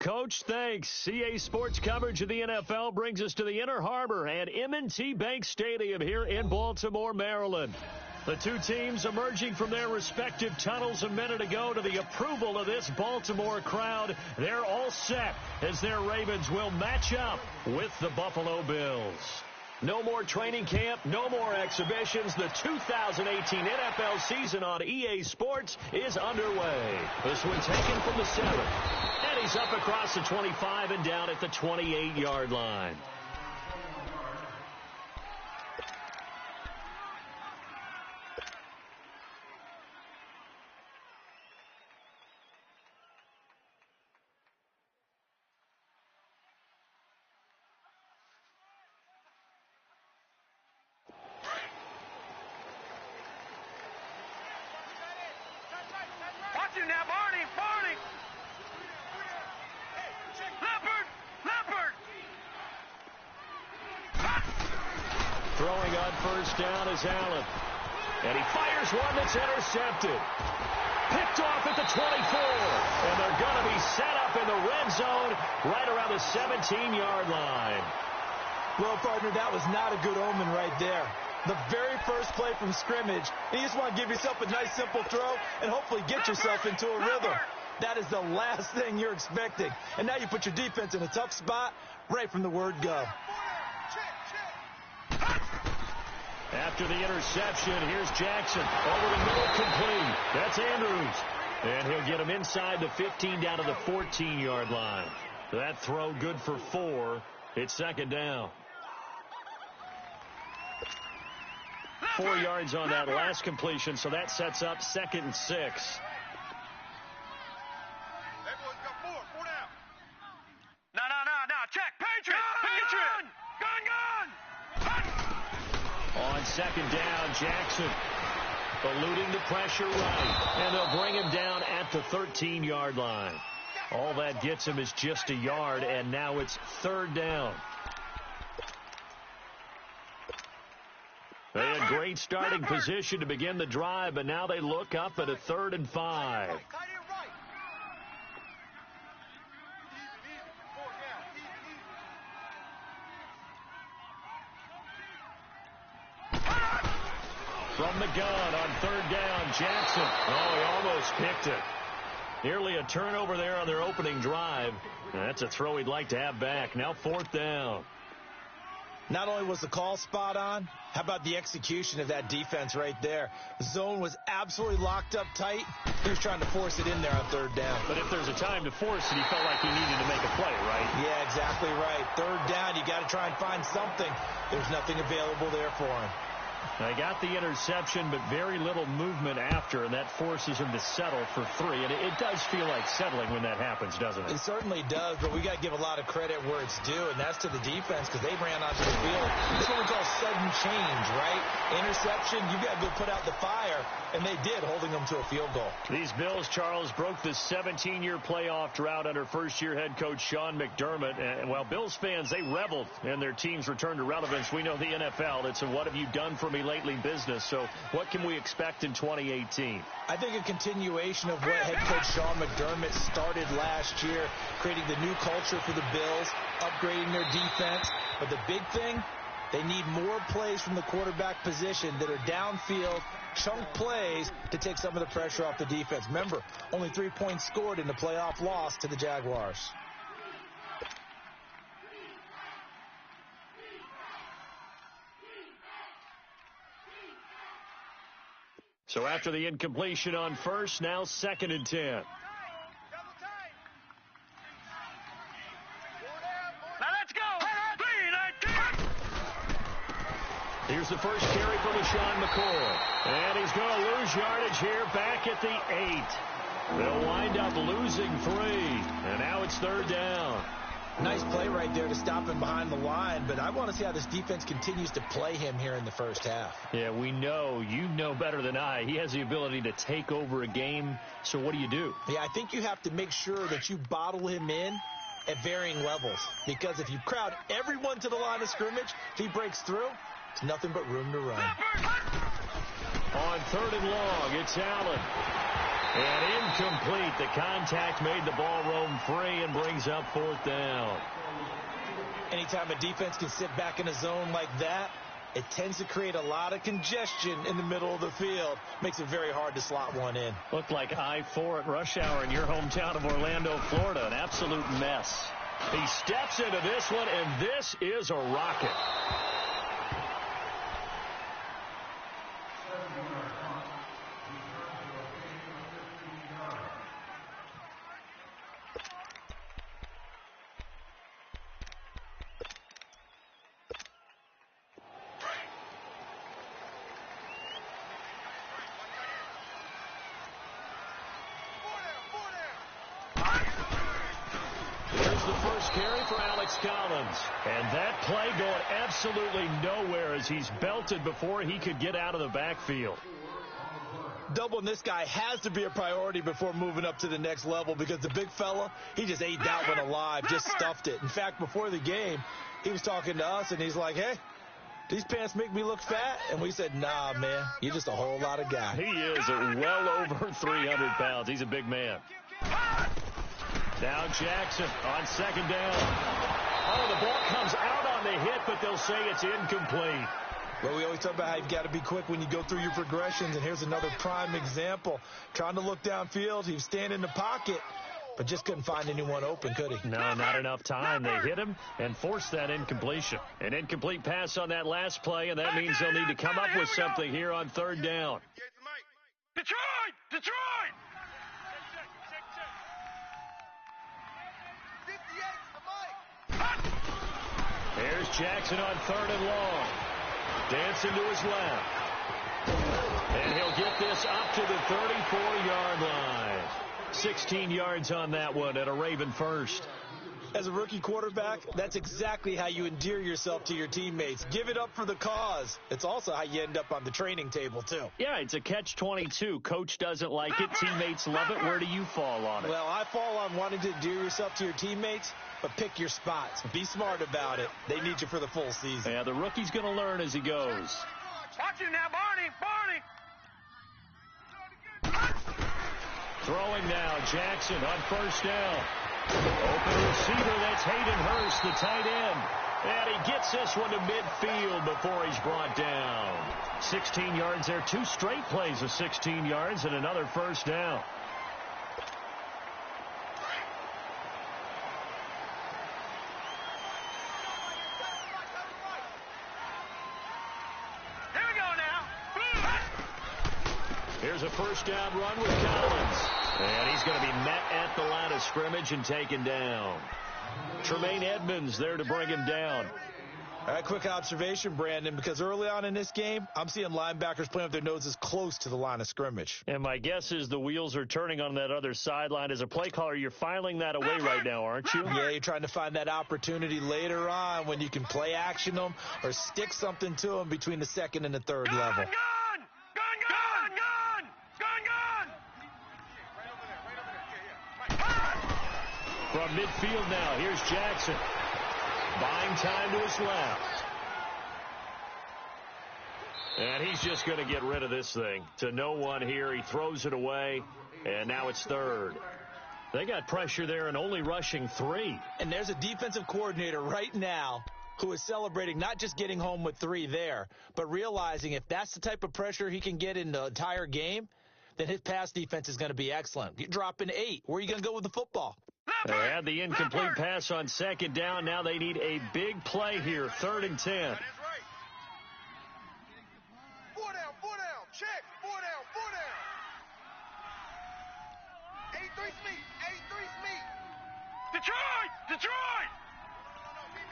Coach. Thanks. CA Sports coverage of the NFL brings us to the Inner Harbor at M&T Bank Stadium here in Baltimore, Maryland. The two teams emerging from their respective tunnels a minute ago to the approval of this Baltimore crowd. They're all set as their Ravens will match up with the Buffalo Bills. No more training camp, no more exhibitions. The 2018 NFL season on EA Sports is underway. This one taken from the 7. And he's up across the 25 and down at the 28-yard line. Throwing on first down is Allen. And he fires one that's intercepted. Picked off at the 24. And they're going to be set up in the red zone right around the 17-yard line. Well, partner, that was not a good omen right there. The very first play from scrimmage, and you just want to give yourself a nice, simple throw and hopefully get yourself into a rhythm. That is the last thing you're expecting. And now you put your defense in a tough spot right from the word go. After the interception, here's Jackson. Over the middle, complete. That's Andrews. And he'll get him inside the 15 down to the 14-yard line. That throw good for 4. It's second down. 4 yards on that last completion, so that sets up 2nd and 6. No. Check. Patriot. Gun. On second down, Jackson eluding the pressure right. And they'll bring him down at the 13-yard line. All that gets him is just a yard, and now it's 3rd down. They had great starting position to begin the drive, but now they look up at a 3rd and 5. From the gun on 3rd down, Jackson. Oh, he almost picked it. Nearly a turnover there on their opening drive. That's a throw he'd like to have back. Now 4th down. Not only was the call spot on, how about the execution of that defense right there? The zone was absolutely locked up tight. He was trying to force it in there on 3rd down. But if there's a time to force it, he felt like he needed to make a play, right? Yeah, exactly right. 3rd down, you got to try and find something. There's nothing available there for him. They got the interception, but very little movement after, and that forces him to settle for 3. And it does feel like settling when that happens, doesn't it? It certainly does, but we got to give a lot of credit where it's due, and that's to the defense because they ran onto the field. This is what we call sudden change, right? Interception, you got to go put out the fire, and they did, holding them to a field goal. These Bills, Charles, broke the 17-year playoff drought under first-year head coach Sean McDermott. And while Bills fans, they reveled in their team's return to relevance. We know the NFL, it's a what have you done for me lately business. So what can we expect in 2018? I think a continuation of what head coach Sean McDermott started last year, creating the new culture for the Bills, upgrading their defense. But the big thing, they need more plays from the quarterback position that are downfield, chunk plays to take some of the pressure off the defense. Remember, only 3 points scored in the playoff loss to the Jaguars. So after the incompletion on first, now 2nd and 10. Now let's go. Here's the first carry for LaShawn McCoy. And he's going to lose yardage here back at the 8. They'll wind up losing 3. And now it's 3rd down. Nice play right there to stop him behind the line, but I want to see how this defense continues to play him here in the first half. Yeah, we know. You know better than I. He has the ability to take over a game, so what do you do? Yeah, I think you have to make sure that you bottle him in at varying levels, because if you crowd everyone to the line of scrimmage, if he breaks through, it's nothing but room to run. On 3rd and long, it's Allen. And in Incomplete. The contact made the ball roam free and brings up fourth down. Anytime a defense can sit back in a zone like that, it tends to create a lot of congestion in the middle of the field. Makes it very hard to slot one in. Looked like I-4 at rush hour in your hometown of Orlando, Florida. An absolute mess. He steps into this one, and this is a rocket. Collins. And that play going absolutely nowhere as he's belted before he could get out of the backfield. Doubling this guy has to be a priority before moving up to the next level because the big fella, he just ate that one alive, just stuffed it. In fact, before the game, he was talking to us, and he's like, hey, these pants make me look fat? And we said, nah, man, you're just a whole lot of guy. He is well over 300 pounds. He's a big man. Now Jackson on second down. Oh, the ball comes out on the hit, but they'll say it's incomplete. Well, we always talk about how you've got to be quick when you go through your progressions, and here's another prime example. Trying to look downfield, he was standing in the pocket, but just couldn't find anyone open, could he? No, not enough time. They hit him and forced that incompletion. An incomplete pass on that last play, and that means they'll need to come up with something here on third down. Detroit! Detroit! Here's Jackson on third and long. Dancing to his left. And he'll get this up to the 34-yard line. 16 yards on that one at a Raven first. As a rookie quarterback, that's exactly how you endear yourself to your teammates. Give it up for the cause. It's also how you end up on the training table, too. Yeah, it's a catch-22. Coach doesn't like it. Teammates love it. Where do you fall on it? Well, I fall on wanting to endear yourself to your teammates, but pick your spots. Be smart about it. They need you for the full season. Yeah, the rookie's going to learn as he goes. Watch him now, Barney! Barney! Throwing now, Jackson on first down. Open receiver, that's Hayden Hurst, the tight end. And he gets this one to midfield before he's brought down. 16 yards there, 2 straight plays of 16 yards and another first down. Here we go now. Here's a first down run with Collins. And he's going to be met at the line of scrimmage and taken down. Tremaine Edmonds there to bring him down. All right, quick observation, Brandon, because early on in this game, I'm seeing linebackers playing with their noses close to the line of scrimmage. And my guess is the wheels are turning on that other sideline. As a play caller, you're filing that away right now, aren't you? Yeah, you're trying to find that opportunity later on when you can play action them or stick something to them between the second and the third level. Gun! From midfield now, here's Jackson. Buying time to his left. And he's just going to get rid of this thing. To no one here. He throws it away, and now it's third. They got pressure there and only rushing 3. And there's a defensive coordinator right now who is celebrating not just getting home with 3 there, but realizing if that's the type of pressure he can get in the entire game, then his pass defense is going to be excellent. You're dropping 8. Where are you going to go with the football? They had the incomplete pass on second down. Now they need a big play here, 3rd and 10. That is right. 4 down, check, 4 down. 83 Smith. Detroit!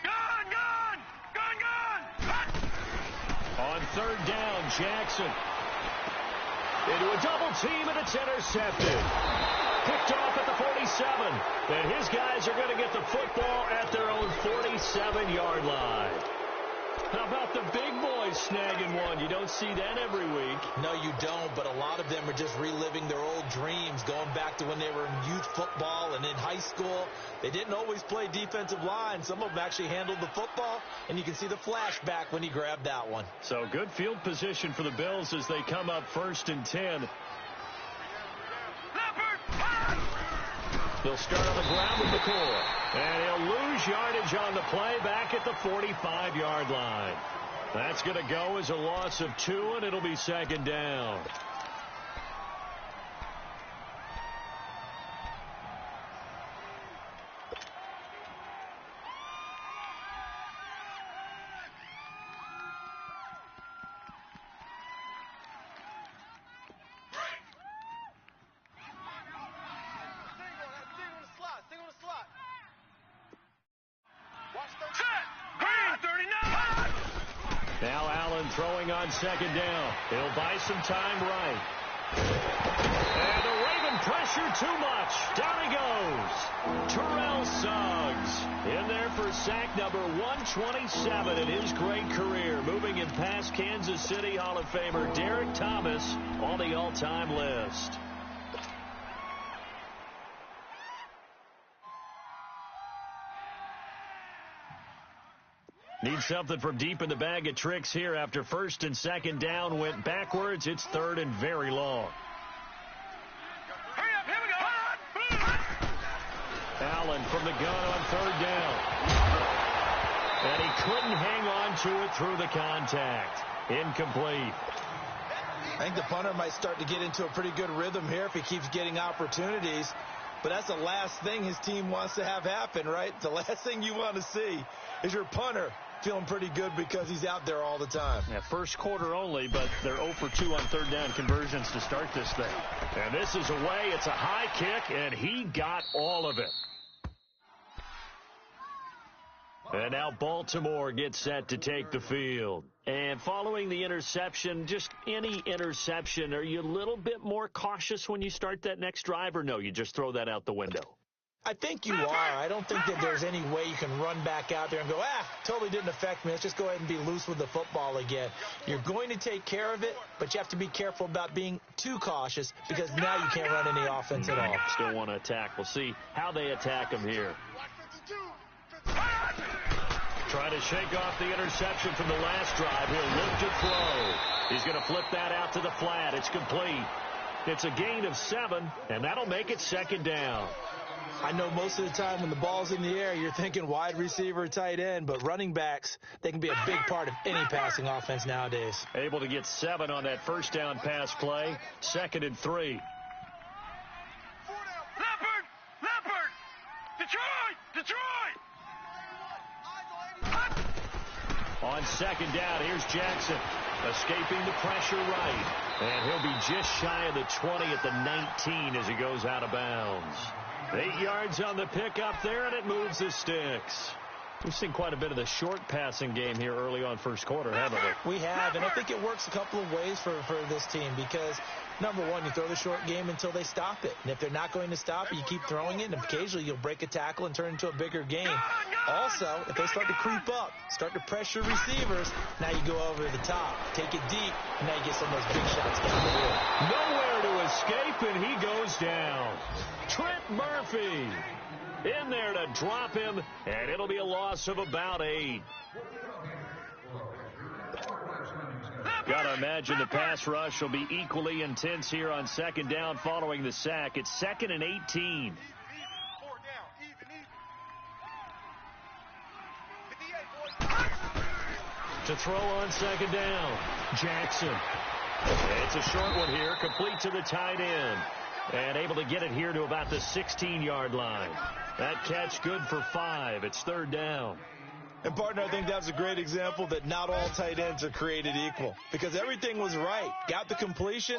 Gun! On 3rd down, Jackson. Into a double team, and it's intercepted. Picked off at the 47. And his guys are going to get the football at their own 47-yard line. How about the big boys snagging one? You don't see that every week. No, you don't, but a lot of them are just reliving their old dreams, going back to when they were in youth football and in high school. They didn't always play defensive line. Some of them actually handled the football, and you can see the flashback when he grabbed that one. So good field position for the Bills as they come up 1st and 10. Leopard! They'll start on the ground with McCoy. And he'll lose yardage on the play back at the 45-yard line. That's going to go as a loss of 2, and it'll be second down. Now Allen throwing on second down. He'll buy some time right. And the Raven pressure too much. Down he goes. Terrell Suggs in there for sack number 127 in his great career. Moving him past Kansas City Hall of Famer Derek Thomas on the all-time list. Need something from deep in the bag of tricks here after first and second down went backwards. It's third and very long. Hurry up, here we go. Allen from the gun on third down. And he couldn't hang on to it through the contact. Incomplete. I think the punter might start to get into a pretty good rhythm here if he keeps getting opportunities. But that's the last thing his team wants to have happen, right? The last thing you want to see is your punter feeling pretty good because he's out there all the time. Yeah, first quarter only, but they're 0 for 2 on third down conversions to start this thing. And this is away. It's a high kick, and he got all of it. And now Baltimore gets set to take the field. And following the interception, just any interception, are you a little bit more cautious when you start that next drive, or no, you just throw that out the window? I think you are. I don't think that there's any way you can run back out there and go, totally didn't affect me. Let's just go ahead and be loose with the football again. You're going to take care of it, but you have to be careful about being too cautious because now you can't run any offense at all. Still want to attack. We'll see how they attack him here. Trying to shake off the interception from the last drive. He'll look to throw. He's going to flip that out to the flat. It's complete. It's a gain of 7, and that'll make it second down. I know most of the time when the ball's in the air, you're thinking wide receiver, tight end, but running backs, they can be a big part of any passing offense nowadays. Able to get 7 on that first down pass play. Second and 3. Leopard! Detroit! On second down, here's Jackson. Escaping the pressure right. And he'll be just shy of the 20 at the 19 as he goes out of bounds. 8 yards on the pickup there, and it moves the sticks. We've seen quite a bit of the short passing game here early on first quarter, haven't we? We have, and I think it works a couple of ways for this team because, number one, you throw the short game until they stop it. And if they're not going to stop it, you keep throwing it, and occasionally you'll break a tackle and turn it into a bigger game. Also, if they start to creep up, start to pressure receivers, now you go over the top, take it deep, and now you get some of those big shots down the field. Nowhere to escape, and he goes down. Trent Murphy in there to drop him, and it'll be a loss of about 8. Gotta imagine the pass rush will be equally intense here on second down following the sack. It's second and 18. To throw on second down, Jackson. It's a short one here, complete to the tight end. And able to get it here to about the 16-yard line. That catch good for 5. It's third down. And, partner, I think that's a great example that not all tight ends are created equal because everything was right. Got the completion,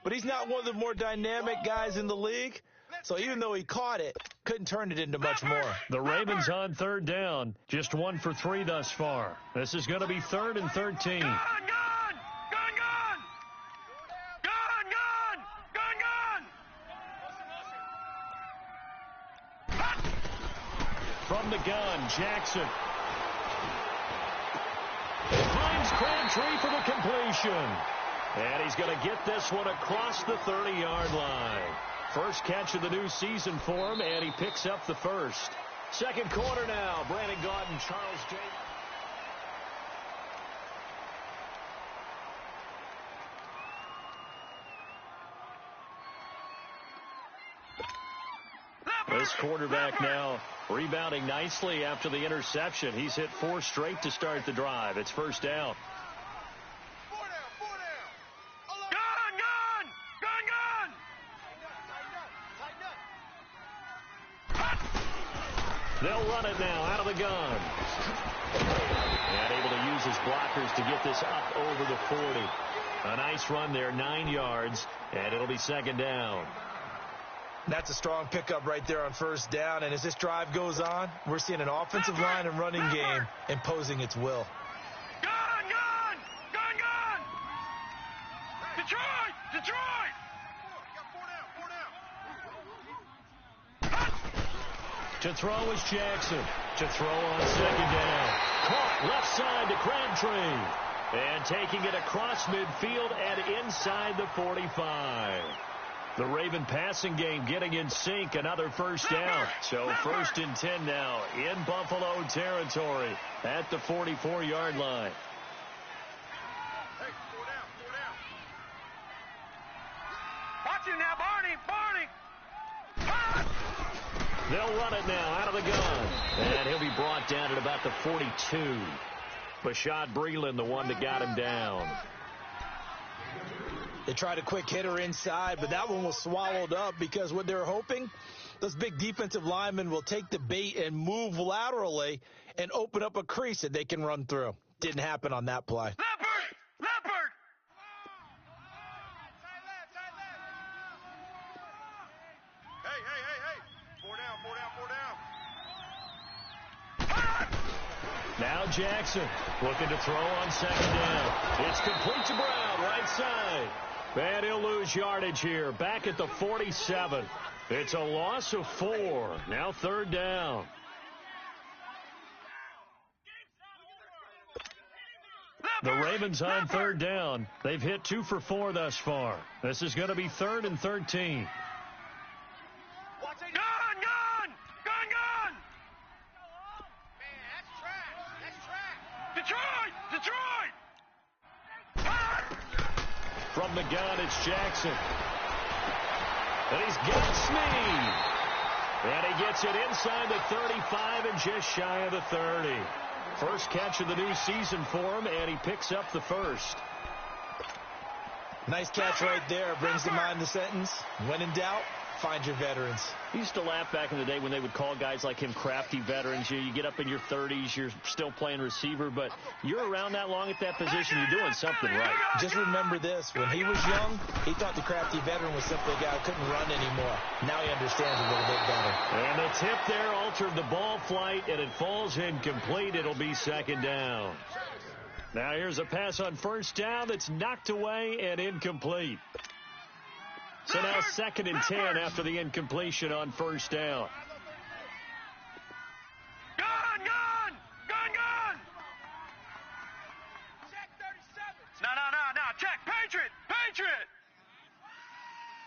but he's not one of the more dynamic guys in the league. So even though he caught it, couldn't turn it into much more. The Ravens on third down. Just 1 for 3 thus far. This is going to be third and 13. From the gun, Jackson. Finds Crabtree for the completion. And he's going to get this one across the 30-yard line. First catch of the new season for him, and he picks up the first. Second quarter now. Brandon Gaudin, Charles J. This quarterback now rebounding nicely after the interception. He's hit 4 straight to start the drive. It's first down. They'll run it now out of the gun. And able to use his blockers to get this up over the 40. A nice run there, 9 yards, and it'll be second down. That's a strong pickup right there on first down, and as this drive goes on, we're seeing an offensive line and running game imposing its will. Gun! Detroit! To throw is Jackson. To throw on second down. Caught left side to Crabtree. And taking it across midfield and inside the 45. The Raven passing game getting in sync. Another first down. So first and 10 now in Buffalo territory at the 44-yard line. Hey, 4 down. Watch him now, Barney. They'll run it now out of the gun. And he'll be brought down at about the 42. Bashad Breeland, the one that got him down. They tried a quick hitter inside, but that one was swallowed up because what they're hoping, those big defensive linemen will take the bait and move laterally and open up a crease that they can run through. Didn't happen on that play. Leopard! 4 down. Now Jackson looking to throw on second down. It's complete to Brown, right side. And he'll lose yardage here, back at the 47. It's a loss of 4. Now third down. The Ravens on third down. They've hit 2 for 4 thus far. This is going to be 3rd and 13. Gun! Man, that's trash. Detroit! From the gun, it's Jackson. And he's got Snead. And he gets it inside the 35 and just shy of the 30. First catch of the new season for him, and he picks up the first. Nice catch right there. Brings to mind the sentence, when in doubt, find your veterans. I used to laugh back in the day when they would call guys like him crafty veterans. You get up in your 30s, you're still playing receiver, but you're around that long at that position, you're doing something right. Just remember this. When he was young, he thought the crafty veteran was simply a guy who couldn't run anymore. Now he understands a little bit better. And the tip there altered the ball flight, and it falls incomplete. It'll be second down. Now here's a pass on first down that's knocked away and incomplete. So now 2nd and 10 after the incompletion on first down. Gun! Check 37. No. Check. Patriot!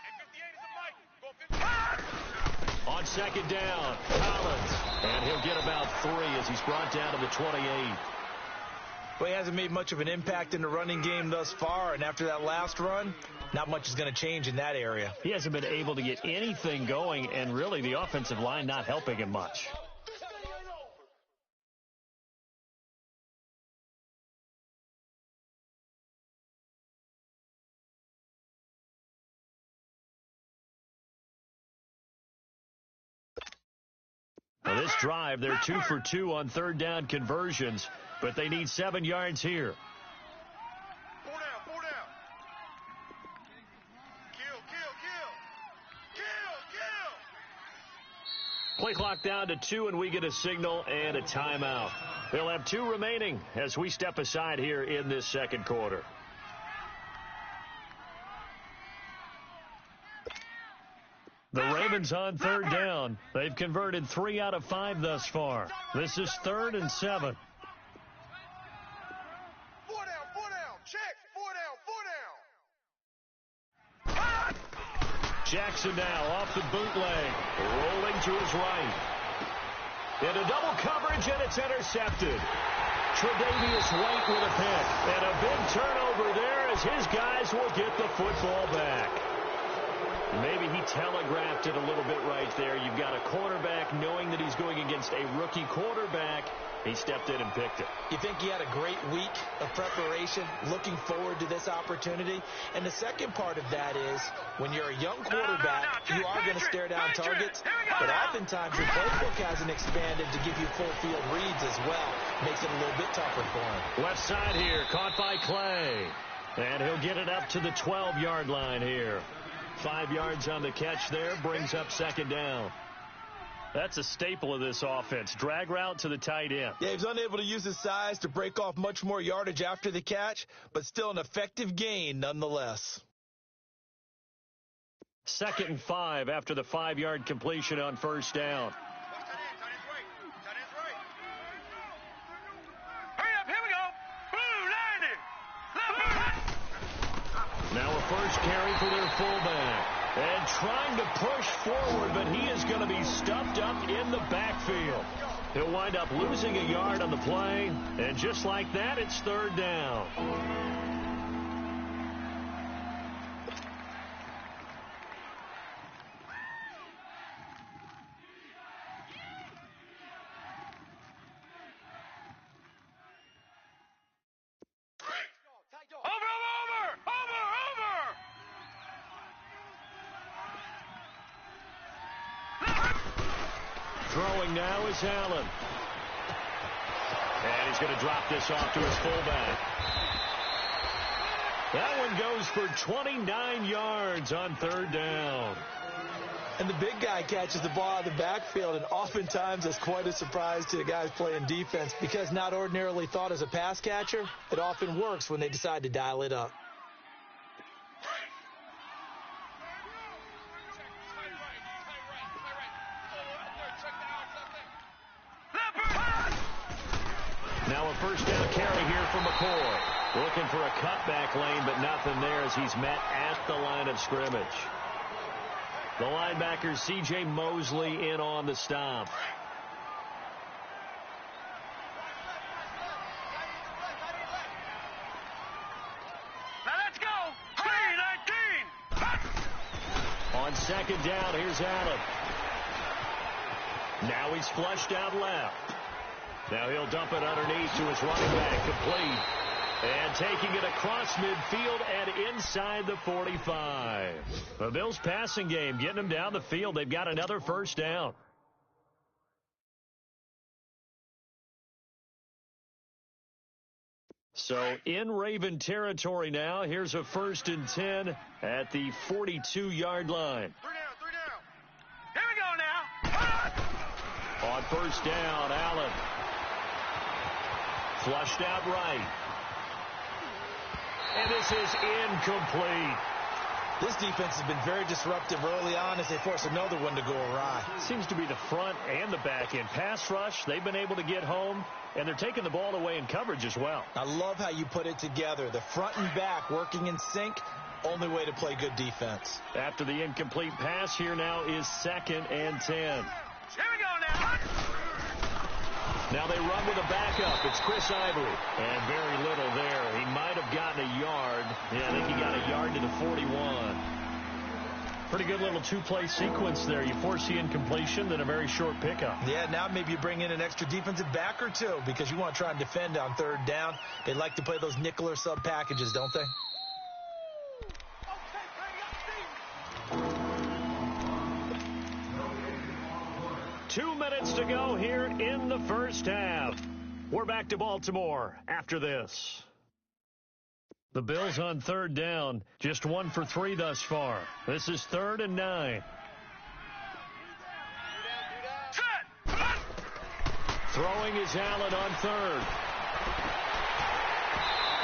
And 58 is a mic. Go 58. On second down, Collins. And he'll get about 3 as he's brought down to the 28. Well, he hasn't made much of an impact in the running game thus far, and after that last run, not much is going to change in that area. He hasn't been able to get anything going, and really the offensive line not helping him much. Now this drive, they're 2 for 2 on third down conversions, but they need 7 yards here. 4 down. Kill. Play clock down to 2, and we get a signal and a timeout. They'll have 2 remaining as we step aside here in this second quarter. The Ravens on third down. They've converted 3 out of 5 thus far. This is 3rd and 7. 4 down. Check. 4 down. Jackson now off the bootleg, rolling to his right. Into double coverage, and it's intercepted. Tre'Davious White with a pick, and a big turnover there as his guys will get the football back. Maybe he telegraphed it a little bit right there. You've got a quarterback knowing that he's going against a rookie quarterback. He stepped in and picked it. You think he had a great week of preparation, looking forward to this opportunity? And the second part of that is, when you're a young quarterback, you are going to stare down targets, but oftentimes your playbook hasn't expanded to give you full field reads as well. Makes it a little bit tougher for him. Left side here, caught by Clay. And he'll get it up to the 12-yard line here. 5 yards on the catch there, brings up second down. That's a staple of this offense. Drag route to the tight end. Yeah, he's unable to use his size to break off much more yardage after the catch, but still an effective gain nonetheless. 2nd and 5 after the 5-yard completion on first down. Hurry up, here we go. Blue, landing. Now a first carry for their fullback. And trying to push forward, but he is going to be stuffed up in the backfield. He'll wind up losing a yard on the play, and just like that, it's third down. Throwing now is Allen. And he's going to drop this off to his fullback. That one goes for 29 yards on third down. And the big guy catches the ball out of the backfield, and oftentimes it's quite a surprise to the guys playing defense because not ordinarily thought as a pass catcher, it often works when they decide to dial it up. Now a first down carry here for McCoy. Looking for a cutback lane, but nothing there as he's met at the line of scrimmage. The linebacker, C.J. Mosley, in on the stop. Now let's go. 3-19. On second down, here's Allen. Now he's flushed out left. Now he'll dump it underneath to his running back, complete. And taking it across midfield and inside the 45. The Bills' passing game, getting them down the field. They've got another first down. So in Raven territory now. Here's a 1st and 10 at the 42-yard line. 3 down. Here we go now. On first down, Allen. Flushed out right. And this is incomplete. This defense has been very disruptive early on as they force another one to go awry. Seems to be the front and the back end. Pass rush, they've been able to get home, and they're taking the ball away in coverage as well. I love how you put it together. The front and back working in sync, only way to play good defense. After the incomplete pass, here now is 2nd and 10. Here we go now. Now they run with a backup. It's Chris Ivory. And very little there. He might have gotten a yard. Yeah, I think he got a yard to the 41. Pretty good little two-play sequence there. You force the incompletion, then a very short pickup. Yeah, now maybe you bring in an extra defensive back or two because you want to try and defend on third down. They like to play those nickel or sub packages, don't they? 2 minutes to go here in the first half. We're back to Baltimore after this. The Bills on third down, just 1 for 3 thus far. This is 3rd and 9. Throwing is Allen on third.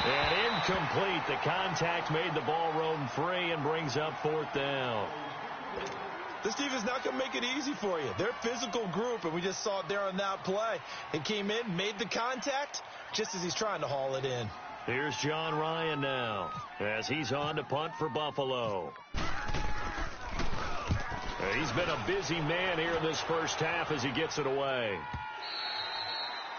And incomplete. The contact made the ball roam free and brings up 4th down. This defense is not going to make it easy for you. They're a physical group, and we just saw it there on that play. He came in, made the contact, just as he's trying to haul it in. Here's John Ryan now, as he's on to punt for Buffalo. He's been a busy man here in this first half as he gets it away.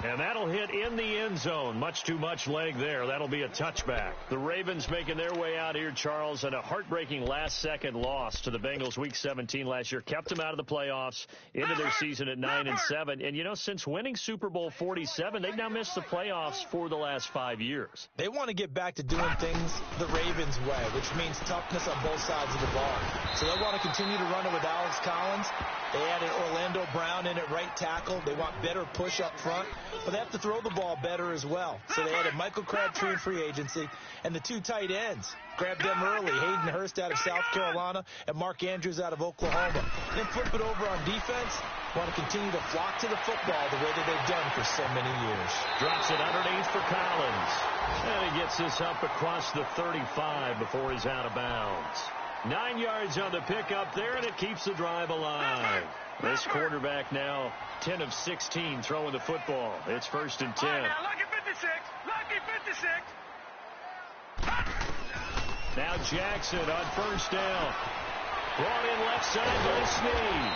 And that'll hit in the end zone. Much too much leg there. That'll be a touchback. The Ravens making their way out here, Charles, and a heartbreaking last-second loss to the Bengals Week 17 last year. Kept them out of the playoffs into their season at 9-7. And, you know, since winning Super Bowl 47, they've now missed the playoffs for the last 5 years. They want to get back to doing things the Ravens way, which means toughness on both sides of the ball. So they want to continue to run it with Alex Collins. They added Orlando Brown in at right tackle. They want better push up front. But they have to throw the ball better as well. So they added Michael Crabtree in free agency and the two tight ends. Grabbed them early. Hayden Hurst out of South Carolina and Mark Andrews out of Oklahoma. Then flip it over on defense. Want to continue to flock to the football the way that they've done for so many years. Drops it underneath for Collins. And he gets this up across the 35 before he's out of bounds. 9 yards on the pickup there, and it keeps the drive alive. This quarterback now 10 of 16 throwing the football. It's 1st and 10. All right, now, lucky 56. Lucky 56. Now Jackson on 1st down. Brought in left side by Snead.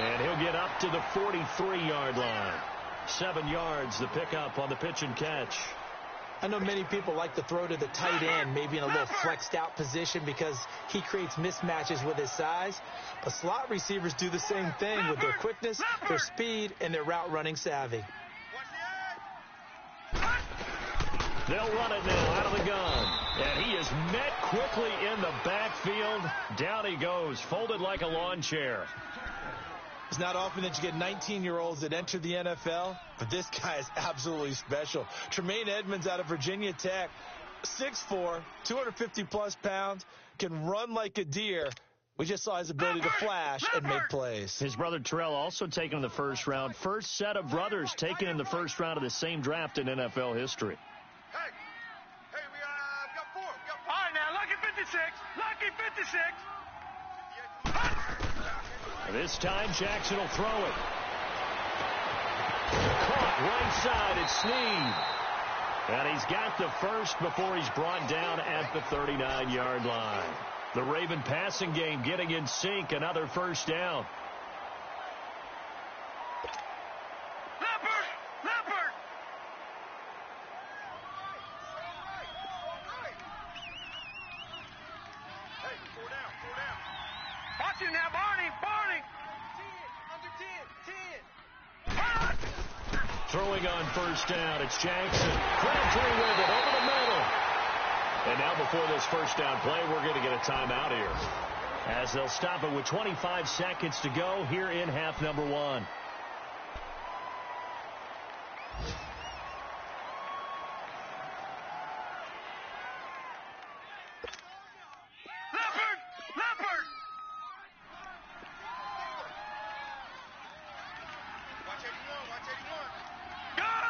And he'll get up to the 43-yard line. 7 yards, the pickup on the pitch and catch. I know many people like to throw to the tight end, maybe in a little flexed out position because he creates mismatches with his size. But slot receivers do the same thing with their quickness, their speed, and their route running savvy. They'll run it now out of the gun. And he is met quickly in the backfield. Down he goes, folded like a lawn chair. It's not often that you get 19-year-olds that enter the NFL, but this guy is absolutely special. Tremaine Edmonds out of Virginia Tech, 6'4", 250-plus pounds, can run like a deer. We just saw his ability to flash and make plays. His brother Terrell also taken in the first round. First set of brothers taken in the first round of the same draft in NFL history. Hey, we got four. All right, now, lucky 56. Lucky 56. This time, Jackson will throw it. Caught right side, it's Snead. And he's got the first before he's brought down at the 39-yard line. The Raven passing game getting in sync, another 1st down. Leopard. Hey, 4 down. Watch it now, Barney. Under 10. Throwing on 1st down, it's Jackson. Crabtree with it over the middle. And now before this 1st down play, we're going to get a timeout here, as they'll stop it with 25 seconds to go here in half number 1. Leopard. Watch 81. Gun.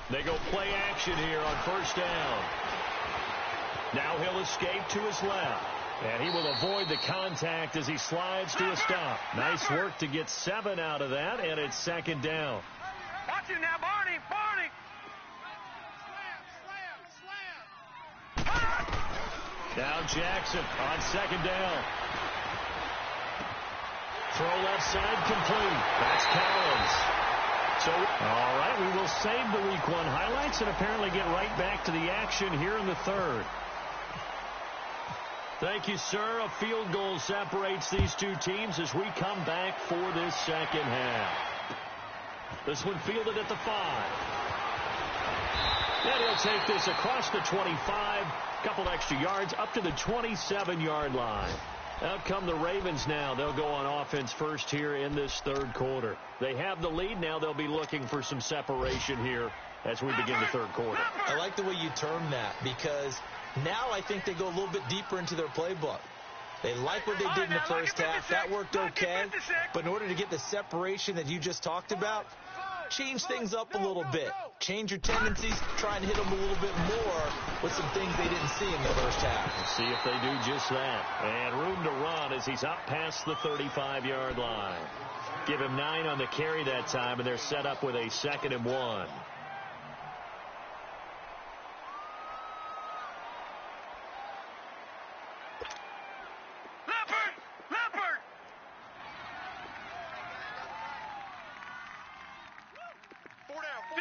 They go play action here on 1st down. Now he'll escape to his left. And he will avoid the contact as he slides to a stop. Nice work to get 7 out of that, and it's 2nd down. Watch it now, Barney. Now Jackson on 2nd down. Throw left side complete. That's Collins. So, all right, we will save the Week 1 highlights and apparently get right back to the action here in the 3rd. Thank you, sir. A field goal separates these two teams as we come back for this 2nd half. This one fielded at the 5. And he'll take this across the 25, couple extra yards, up to the 27-yard line. Out come the Ravens now. They'll go on offense first here in this 3rd quarter. They have the lead. Now they'll be looking for some separation here as we begin the 3rd quarter. I like the way you term that because now I think they go a little bit deeper into their playbook. They like what they did in the first half. That worked okay. But in order to get the separation that you just talked about, change things up a little bit. Change your tendencies. Try and hit them a little bit more with some things they didn't see in the first half. We'll see if they do just that. And room to run as he's up past the 35-yard line. Give him 9 on the carry that time, and they're set up with a 2nd and 1.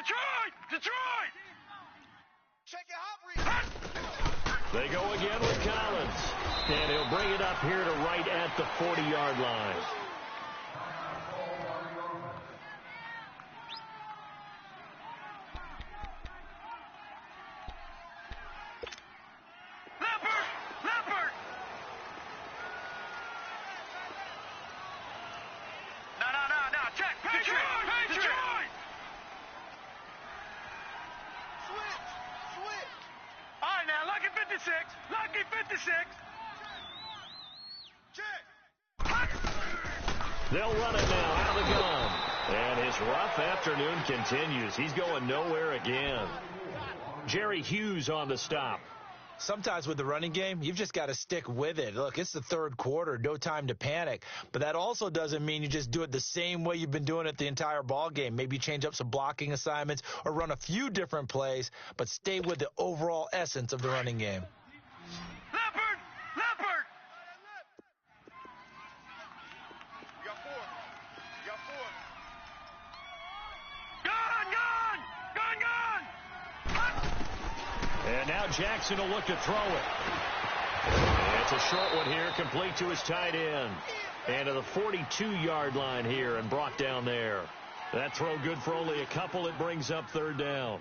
Detroit! Detroit! Check your hot read. They go again with Collins. And he'll bring it up here to right at the 40-yard line. Leopard! No. Check. Patriot! Detroit! Switch. All right, now, Lucky 56. Lucky 56. Check. They'll run it now out of the gun. And his rough afternoon continues. He's going nowhere again. Jerry Hughes on the stop. Sometimes with the running game, you've just got to stick with it. Look, it's the third quarter, no time to panic. But that also doesn't mean you just do it the same way you've been doing it the entire ball game. Maybe change up some blocking assignments or run a few different plays, but stay with the overall essence of the running game. Leopard! You got four. Gun! And now Jackson will look to throw it. It's a short one here, complete to his tight end. And to the 42-yard line here and brought down there. That throw good for only a couple. It brings up third down.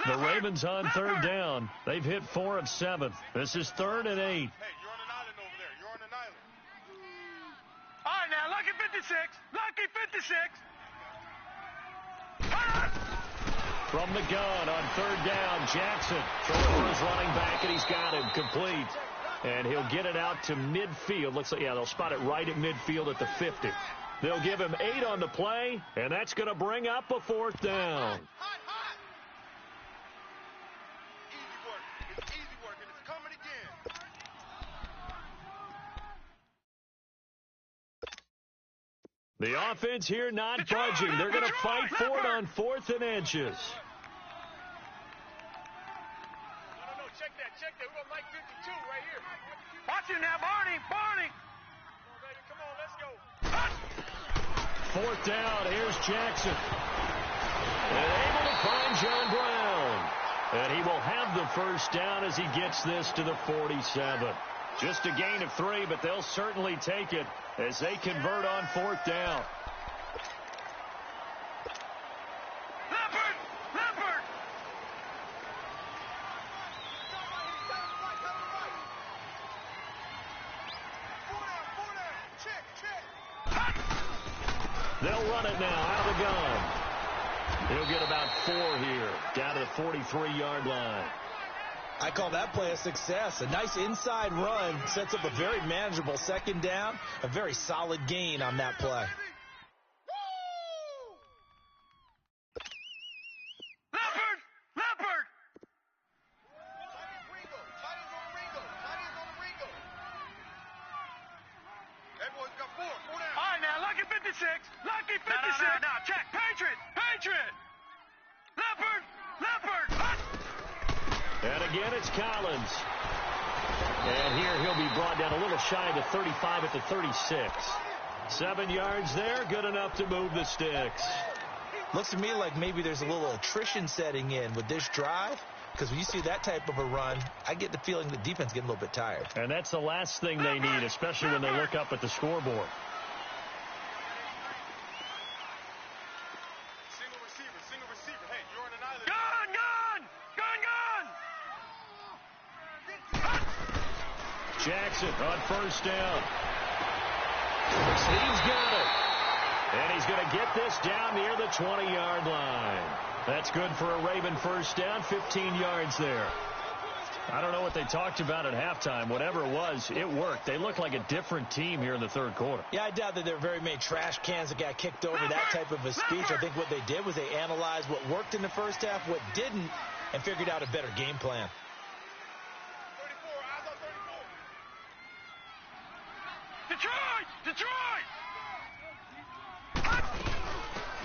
The Ravens on third down. They've hit 4 of 7. This is 3rd and 8. Hey, you're on an island over there. You're on an island. All right, now, Lucky 56. Lucky 56. From the gun on third down, Jackson throwing for his running back, and he's got him complete. And he'll get it out to midfield. Looks like, yeah, they'll spot it right at midfield at the 50. They'll give him 8 on the play, and that's going to bring up a 4th down. Easy work, and it's coming again. The offense here not budging. They're going to fight for it on 4th and inches. No, check that. We're going to Mike 52 right here. Watch it now, Barney. Come on, let's go. 4th down, here's Jackson. And able to find John Brown. And he will have the first down as he gets this to the 47. Just a gain of 3, but they'll certainly take it as they convert on 4th down. Leopard! Four down. Check. They'll run it now out of the gun. He'll get about 4 here, down to the 43-yard line. I call that play a success. A nice inside run sets up a very manageable second down, a very solid gain on that play. Leopard! Tight on the Ringo. Everyone's got four down. All right, now, Lucky 56. Lucky 56. No, check. Patriot! Leopard! And again, it's Collins. And here he'll be brought down a little shy of the 35 at the 36. 7 yards there, good enough to move the sticks. Looks to me like maybe there's a little attrition setting in with this drive, because when you see that type of a run, I get the feeling the defense getting a little bit tired. And that's the last thing they need, especially when they look up at the scoreboard. Single receiver. Hey, you're on an island. Gun! Jackson on first down. He's got it. And he's going to get this down near the 20-yard line. That's good for a Raven first down, 15 yards there. I don't know what they talked about at halftime. Whatever it was, it worked. They look like a different team here in the third quarter. Yeah, I doubt that there are very many trash cans that got kicked over that type of a speech. I think what they did was they analyzed what worked in the first half, what didn't, and figured out a better game plan. 34, eyes on 34. Detroit!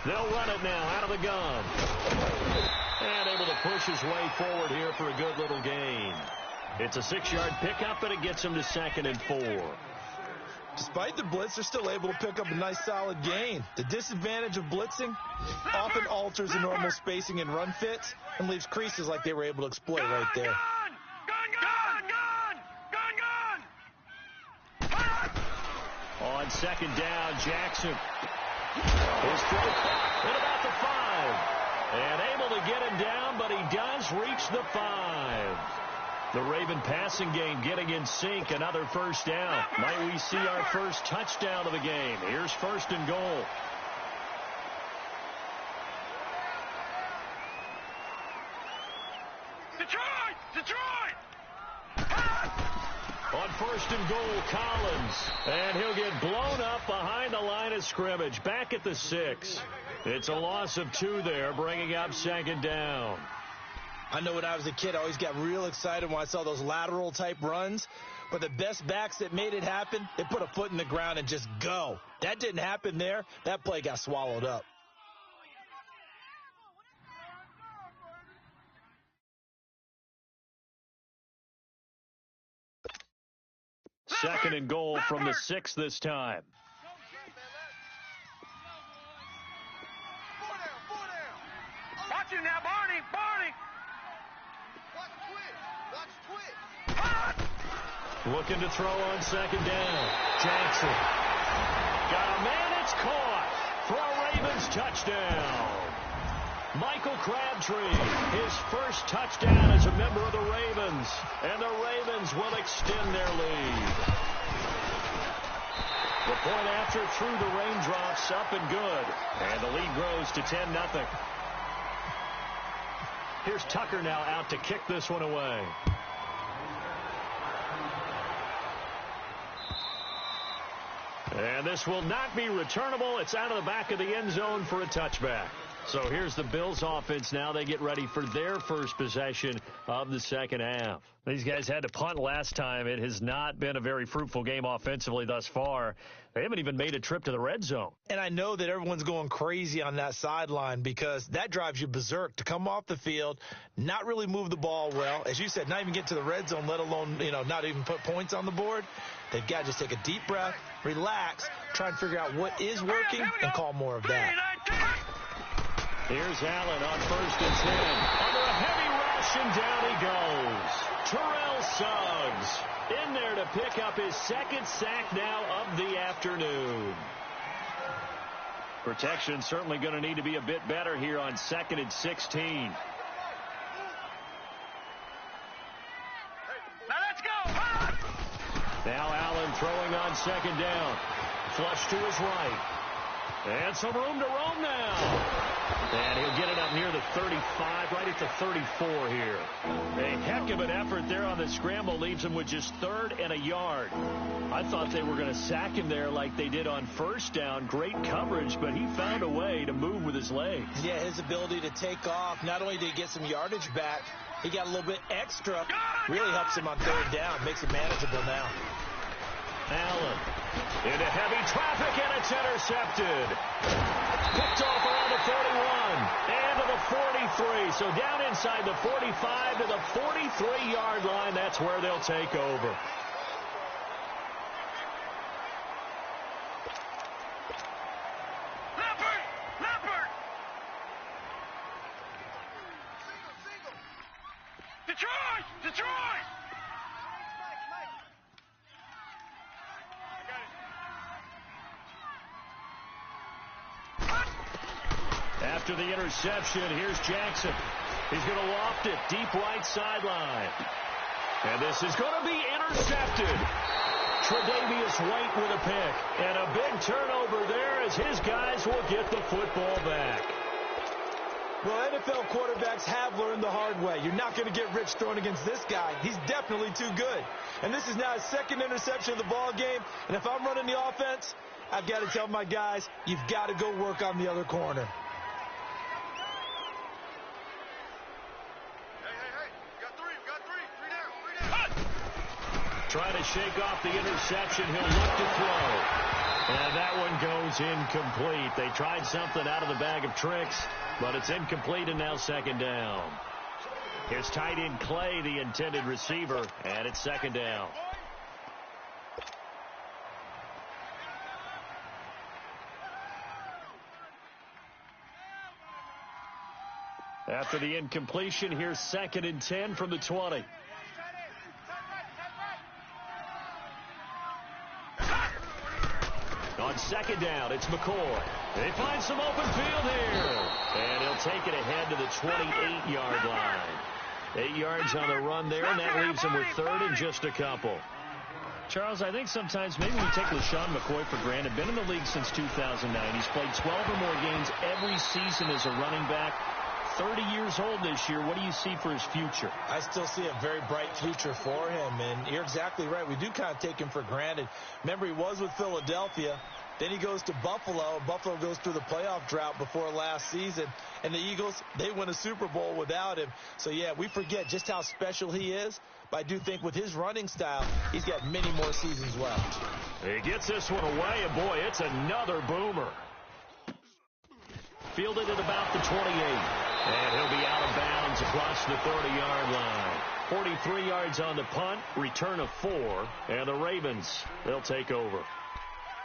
They'll run it now out of the gun. And able to push his way forward here for a good little gain. It's a 6-yard pickup, and it gets him to 2nd and 4. Despite the blitz, they're still able to pick up a nice solid gain. The disadvantage of blitzing often alters the normal spacing and run fits and leaves creases like they were able to exploit right there. On second down, Jackson. His throw caught at about the 5. And able to get him down, but he does reach the 5. The Raven passing game getting in sync. Another first down. Might we see our first touchdown of the game? Here's first and goal. Detroit! On first and goal, Collins. And he'll get blown up behind the line of scrimmage. Back at the 6. It's a loss of 2 there, bringing up second down. I know when I was a kid, I always got real excited when I saw those lateral-type runs. But the best backs that made it happen, they put a foot in the ground and just go. That didn't happen there. That play got swallowed up. Second and goal from the 6 this time. Watch it now, Barney! Looking to throw on second down. Jackson. Got a man, it's caught for a Ravens touchdown. Michael Crabtree, his first touchdown as a member of the Ravens. And the Ravens will extend their lead. The point after through the raindrops, up and good. And the lead grows to 10-0. Here's Tucker now out to kick this one away. And this will not be returnable. It's out of the back of the end zone for a touchback. So here's the Bills offense now. They get ready for their first possession of the second half. These guys had to punt last time. It has not been a very fruitful game offensively thus far. They haven't even made a trip to the red zone. And I know that everyone's going crazy on that sideline because that drives you berserk to come off the field, not really move the ball well. As you said, not even get to the red zone, let alone, not even put points on the board. They've got to just take a deep breath, relax, try and figure out what is working, and call more of that. Here's Allen on first and 10. Under a heavy rush, and down he goes. Terrell Suggs in there to pick up his second sack now of the afternoon. Protection certainly going to need to be a bit better here on 2nd and 16. Now let's go! Now Allen throwing on second down. Flush to his right. And some room to roam now. And he'll get it up near the 35, right at the 34 here. A heck of an effort there on the scramble. Leaves him with just 3rd and a yard. I thought they were going to sack him there like they did on first down. Great coverage, but he found a way to move with his legs. Yeah, his ability to take off. Not only did he get some yardage back, he got a little bit extra. Really helps him on 3rd down. Makes it manageable now. Allen into heavy traffic, and it's intercepted. Picked off around the 41 and to the 43. So down inside the 45 to the 43-yard line. That's where they'll take over. Leopard! Detroit! After the interception, here's Jackson. He's going to loft it deep right sideline. And this is going to be intercepted. Tre'Davious White with a pick. And a big turnover there as his guys will get the football back. Well, NFL quarterbacks have learned the hard way. You're not going to get rich throwing against this guy. He's definitely too good. And this is now his 2nd interception of the ball game. And if I'm running the offense, I've got to tell my guys, you've got to go work on the other corner. Trying to shake off the interception. He'll look to throw. And that one goes incomplete. They tried something out of the bag of tricks, but it's incomplete, and now 2nd down. Here's tight end Clay, the intended receiver, and it's 2nd down. After the incompletion, here's 2nd and 10 from the 20. On 2nd down, it's McCoy. They find some open field here. And he'll take it ahead to the 28-yard line. 8 yards on the run there, and that leaves him with 3rd and just a couple. Charles, I think sometimes maybe we take LaShawn McCoy for granted. Been in the league since 2009. He's played 12 or more games every season as a running back. 30 years old this year. What do you see for his future? I still see a very bright future for him, and you're exactly right. We do kind of take him for granted. Remember, he was with Philadelphia. Then he goes to Buffalo. Buffalo goes through the playoff drought before last season. And the Eagles, they win a Super Bowl without him. So, yeah, we forget just how special he is. But I do think with his running style, he's got many more seasons left. He gets this one away, and boy, it's another boomer. Fielded at about the 28. And he'll be out of bounds across the 30-yard line. 43 yards on the punt, return of 4, and the Ravens, they'll take over.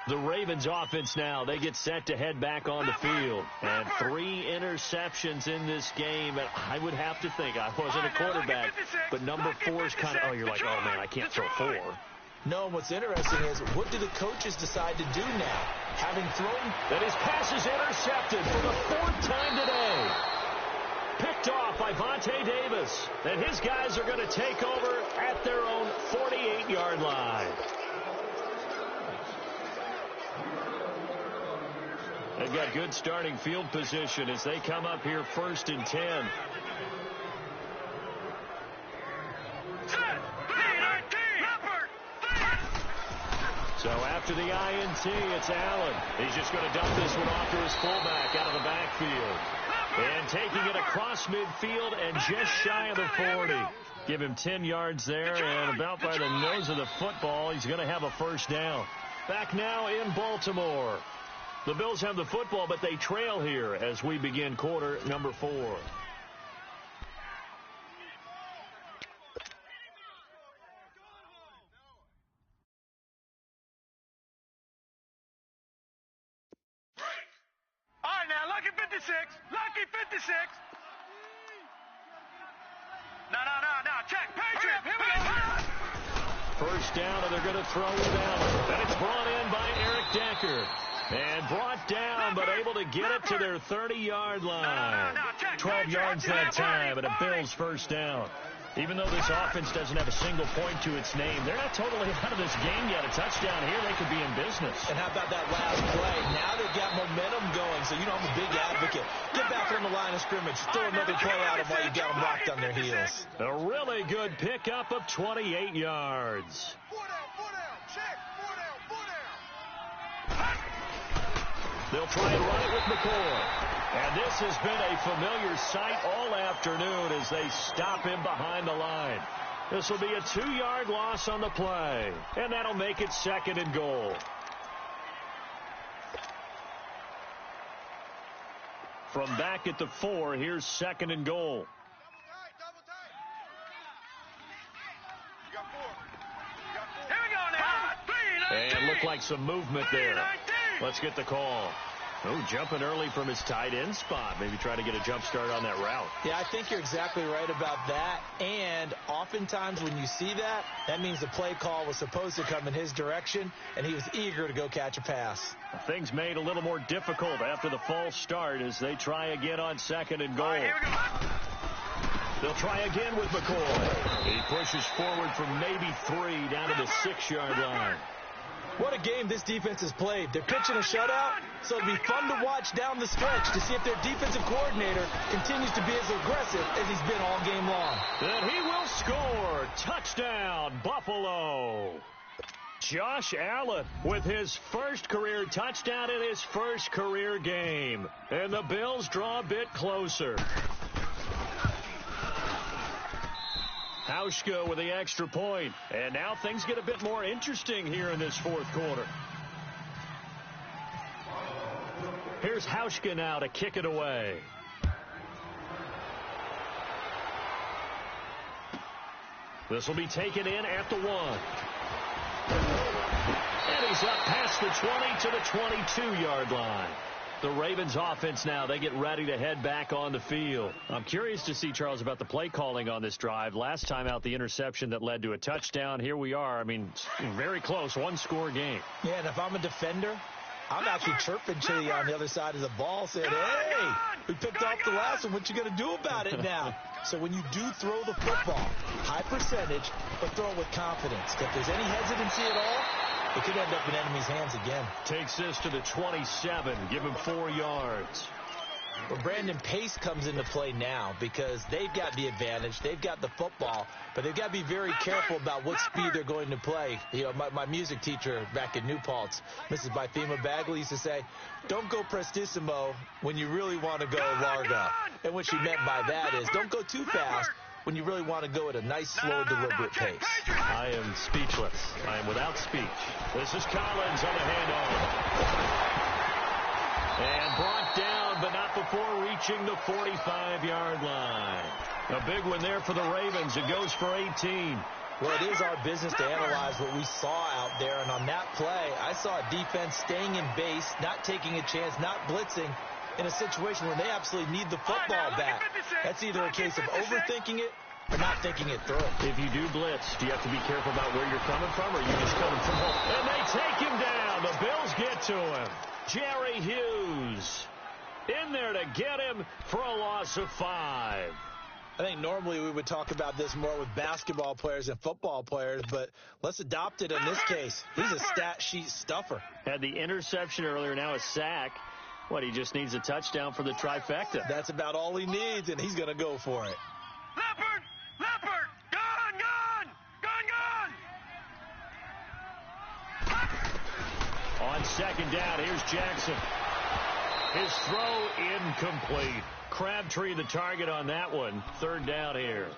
The Ravens offense now, they get set to head back on the field. And 3 interceptions in this game. And I would have to think, I wasn't a quarterback, but number 4 is kind of, oh, you're like, oh, man, I can't throw 4. No, what's interesting is, what do the coaches decide to do now? Having thrown, that his pass is intercepted for the 4th time today. Picked off by Vontae Davis. And his guys are going to take over at their own 48-yard line. They've got good starting field position as they come up here 1st and 10. So after the INT, it's Allen. He's just going to dump this one off to his fullback out of the backfield. And taking it across midfield and just shy of the 40. Give him 10 yards there, and about by the nose of the football, he's going to have a 1st down. Back now in Baltimore. The Bills have the football, but they trail here as we begin quarter number 4. All right, now, Lucky 56. Lucky 56. No. Check. Patriot. Here we go. 1st down, and they're going to throw it out. And it's brought in by Eric Decker. And brought down, but able to get it to their 30-yard line. 12 yards that time, and a Bills 1st down. Even though this offense doesn't have a single point to its name, they're not totally out of this game yet. A touchdown here, they could be in business. And how about that last play? Now they've got momentum going, so you know I'm a big advocate. Get back on the line of scrimmage. Throw another play at them while you got them locked on their heels. A really good pickup of 28 yards. 4 down. Check. 4 down. They'll try and run it with McCoy. And this has been a familiar sight all afternoon as they stop him behind the line. This will be a 2-yard loss on the play. And that'll make it 2nd and goal. From back at the 4, here's 2nd and goal. Double tight. You got 4. Here we go now. And looked like some movement there. Let's get the call. Oh, jumping early from his tight end spot. Maybe try to get a jump start on that route. Yeah, I think you're exactly right about that. And oftentimes when you see that, that means the play call was supposed to come in his direction, and he was eager to go catch a pass. Things made a little more difficult after the false start as they try again on 2nd and goal. They'll try again with McCoy. He pushes forward from maybe 3 down to the 6-yard line. What a game this defense has played. They're pitching a shutout, so it'll be fun to watch down the stretch to see if their defensive coordinator continues to be as aggressive as he's been all game long. And he will score. Touchdown, Buffalo. Josh Allen with his 1st career touchdown in his 1st career game. And the Bills draw a bit closer. Hauschka with the extra point. And now things get a bit more interesting here in this 4th quarter. Here's Hauschka now to kick it away. This will be taken in at the 1. And he's up past the 20 to the 22-yard line. The Ravens offense now, they get ready to head back on the field. I'm curious to see, Charles, about the play calling on this drive. Last time out, the interception that led to a touchdown. Here we are. I mean, very close, one-score game. Yeah, and if I'm a defender, I'm actually chirping to you on the other side of the ball, saying, hey, we picked off the last one. What you going to do about it now? So when you do throw the football, high percentage, but throw it with confidence. If there's any hesitancy at all, it could end up in enemy's hands again. Takes this to the 27. Give him 4 yards. Well, Brandon, pace comes into play now because they've got the advantage. They've got the football, but they've got to be very careful about what speed they're going to play. You know, my music teacher back in New Paltz, Mrs. Bythema Bagley, used to say, don't go prestissimo when you really want to go largo. And what she meant by that is don't go too fast when you really want to go at a nice, slow, deliberate pace. I am speechless. I am without speech. This is Collins on the handoff. And brought down, but not before reaching the 45-yard line. A big one there for the Ravens. It goes for 18. Well, it is our business to analyze what we saw out there. And on that play, I saw a defense staying in base, not taking a chance, not blitzing in a situation where they absolutely need the football back. That's either a case of overthinking it or not thinking it through. If you do blitz, do you have to be careful about where you're coming from, or are you just coming from home? And they take him down. The Bills get to him. Jerry Hughes in there to get him for a loss of 5. I think normally we would talk about this more with basketball players and football players, but let's adopt it in this case. He's a stat sheet stuffer. Had the interception earlier, now a sack. What, he just needs a touchdown for the trifecta. That's about all he needs, and he's going to go for it. Leopard! Leopard! Gone! Gone! Gone! Gone! On second down, here's Jackson. His throw incomplete. Crabtree the target on that one. Third down here.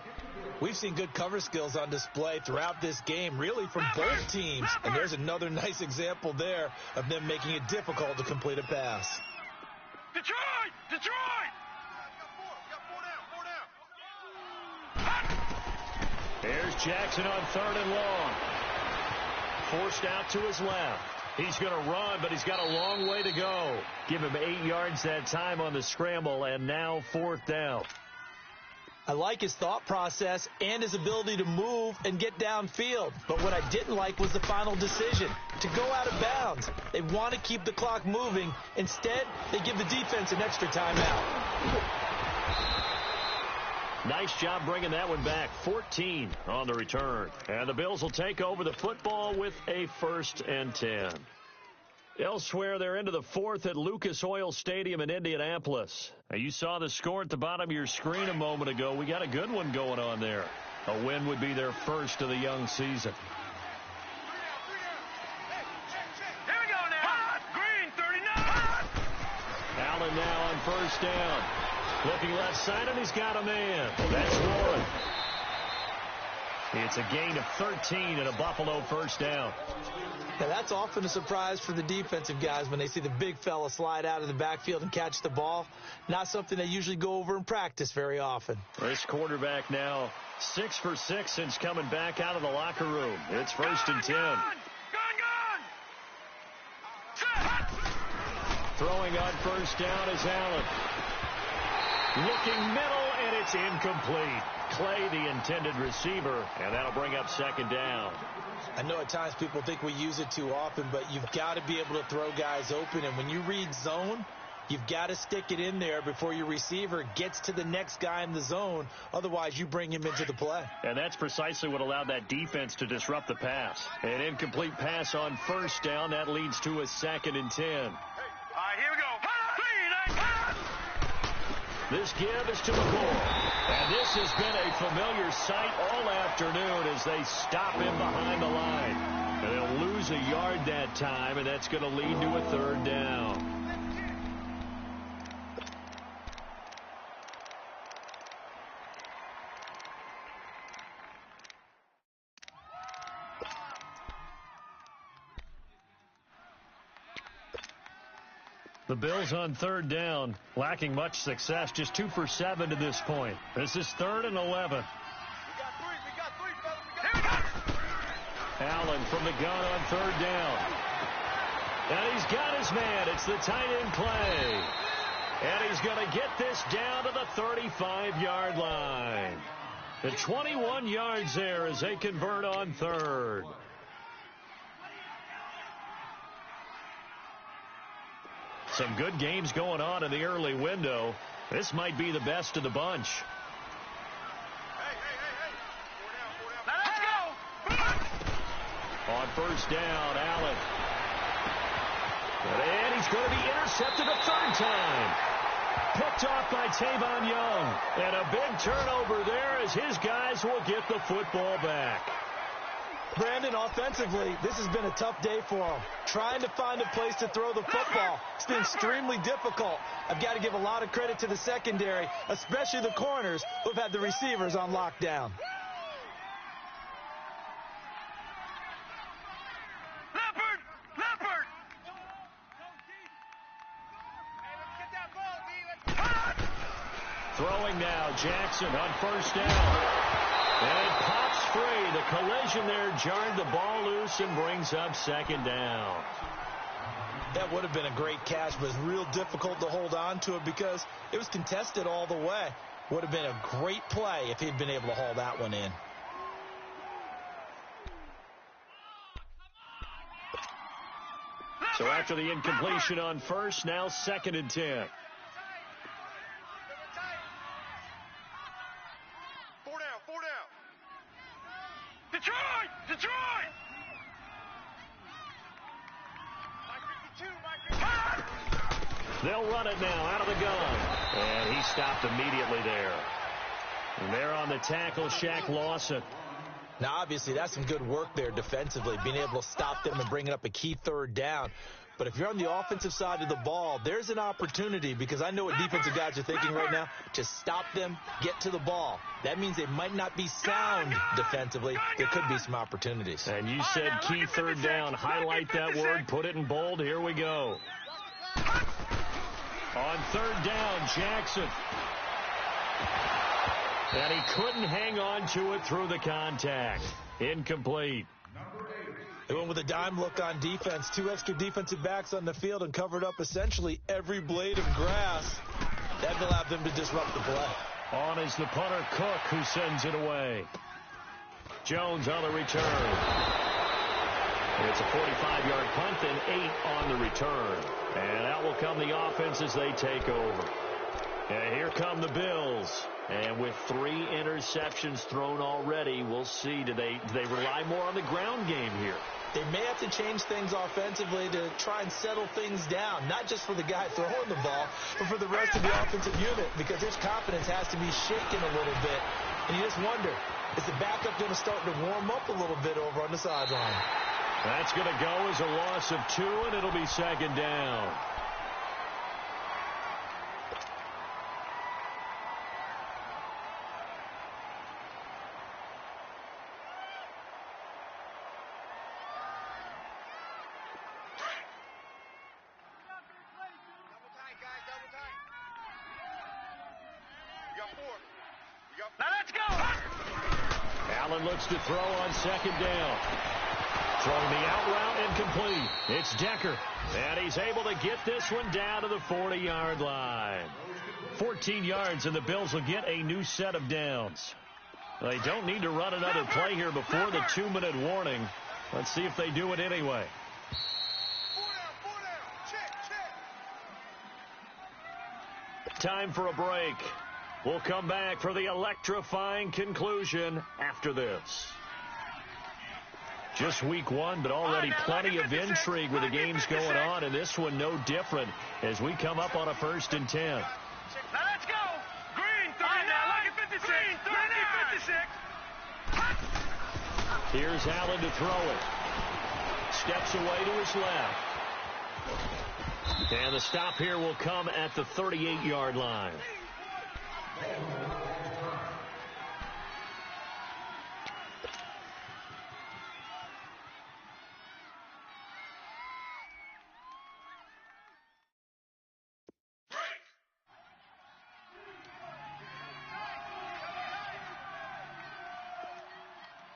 We've seen good cover skills on display throughout this game, really from both teams. And there's another nice example there of them making it difficult to complete a pass. Detroit! Detroit! Here's Jackson on 3rd and long. Forced out to his left. He's going to run, but he's got a long way to go. Give him 8 yards that time on the scramble, and now 4th down. I like his thought process and his ability to move and get downfield. But what I didn't like was the final decision, to go out of bounds. They want to keep the clock moving. Instead, they give the defense an extra timeout. Nice job bringing that one back. 14 on the return. And the Bills will take over the football with a 1st and 10. Elsewhere, they're into the 4th at Lucas Oil Stadium in Indianapolis. Now, you saw the score at the bottom of your screen a moment ago. We got a good one going on there. A win would be their first of the young season. Here we go now. Green 39. Allen now on 1st down. Looking left side, and he's got a man. That's Warren. It's a gain of 13 and a Buffalo 1st down. Now, that's often a surprise for the defensive guys when they see the big fella slide out of the backfield and catch the ball. Not something they usually go over in practice very often. This quarterback now 6 for 6 since coming back out of the locker room. It's 1st and 10. Gone! Throwing on 1st down is Allen. Looking middle, and it's incomplete. Clay, the intended receiver, and that'll bring up 2nd down. I know at times people think we use it too often, but you've got to be able to throw guys open. And when you read zone, you've got to stick it in there before your receiver gets to the next guy in the zone. Otherwise, you bring him into the play. And that's precisely what allowed that defense to disrupt the pass. An incomplete pass on 1st down. That leads to a 2nd and 10. All right, here we go. This give is to McCoy. And this has been a familiar sight all afternoon as they stop him behind the line. And they'll lose a yard that time, and that's going to lead to a 3rd down. The Bills on 3rd down, lacking much success, just 2 for 7 to this point. This is 3rd and 11. We got three, fellas. Allen from the gun on 3rd down. And he's got his man. It's the tight end play. And he's going to get this down to the 35-yard line. The 21 yards there as they convert on third. Some good games going on in the early window. This might be the best of the bunch. Hey. Now let's go. On first down, Allen. And he's going to be intercepted a third time. Picked off by Tavon Young. And a big turnover there as his guys will get the football back. Brandon, offensively, this has been a tough day for him. Trying to find a place to throw the football. It's been extremely difficult. I've got to give a lot of credit to the secondary, especially the corners who've had the receivers on lockdown. Leopard! Throwing now, Jackson on first down. And it pops free. The collision there jarred the ball loose and brings up second down. That would have been a great catch, but it's real difficult to hold on to it because it was contested all the way. Would have been a great play if he'd been able to haul that one in. So after the incompletion on first, now 2nd and 10. Four down. Detroit! Mike 52. They'll run it now out of the gun. And he stopped immediately there. And they're on the tackle, Shaq Lawson. Now, obviously, that's some good work there defensively, being able to stop them and bringing up a key third down. But if you're on the offensive side of the ball, there's an opportunity, because I know what defensive guys are thinking right now, to stop them, get to the ball. That means they might not be sound defensively. There could be some opportunities. And you said key third down. Highlight that word. Put it in bold. Here we go. On third down, Jackson. And he couldn't hang on to it through the contact. Incomplete. They went with a dime look on defense. 2 extra defensive backs on the field and covered up essentially every blade of grass. That allowed them to disrupt the play. On is the punter, Cook, who sends it away. Jones on the return. It's a 45-yard punt and 8 on the return. And out will come the offense as they take over. And here come the Bills. And with 3 interceptions thrown already, we'll see. Do they rely more on the ground game here? They may have to change things offensively to try and settle things down, not just for the guy throwing the ball, but for the rest of the offensive unit, because his confidence has to be shaken a little bit. And you just wonder, is the backup going to start to warm up a little bit over on the sideline? That's going to go as a loss of 2, and it'll be 2nd down. Now let's go! Allen looks to throw on 2nd down. Throwing the out route incomplete. It's Decker. And he's able to get this one down to the 40-yard line. 14 yards, and the Bills will get a new set of downs. They don't need to run another play here before the 2-minute warning. Let's see if they do it anyway. 4 down. Check. Time for a break. We'll come back for the electrifying conclusion after this. Just week 1, but already plenty of intrigue with the games going on, and this one no different as we come up on a 1st and 10. Now let's go! Green, 39, lucky 56, green, lucky 56. Here's Allen to throw it. Steps away to his left. And the stop here will come at the 38-yard line.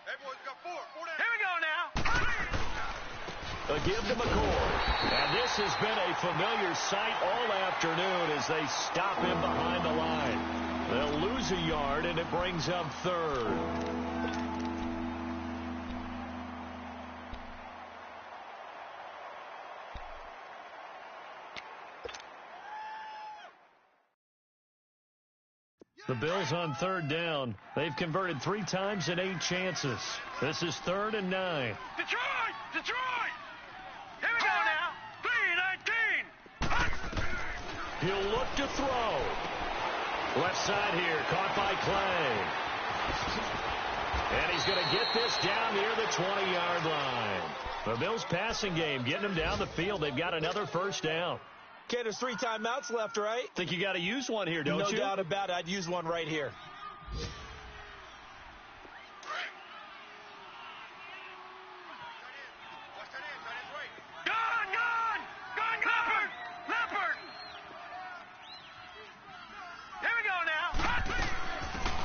Hey, boys, we got 4 down. Here we go now! A give to McCoy. And this has been a familiar sight all afternoon as they stop him behind the line. They'll lose a yard, and it brings up third. The Bills on third down. They've converted 3 times in 8 chances. This is 3rd and 9. Detroit! Detroit! Here we go now. 3-19. He'll look to throw. Left side here, caught by Clay. And he's going to get this down near the 20-yard line. The Bills passing game, getting them down the field. They've got another first down. Okay, there's 3 timeouts left, right? Think you got to use one here, don't you? No doubt about it. I'd use one right here. Gone! Leopard! Leopard! Here we go now.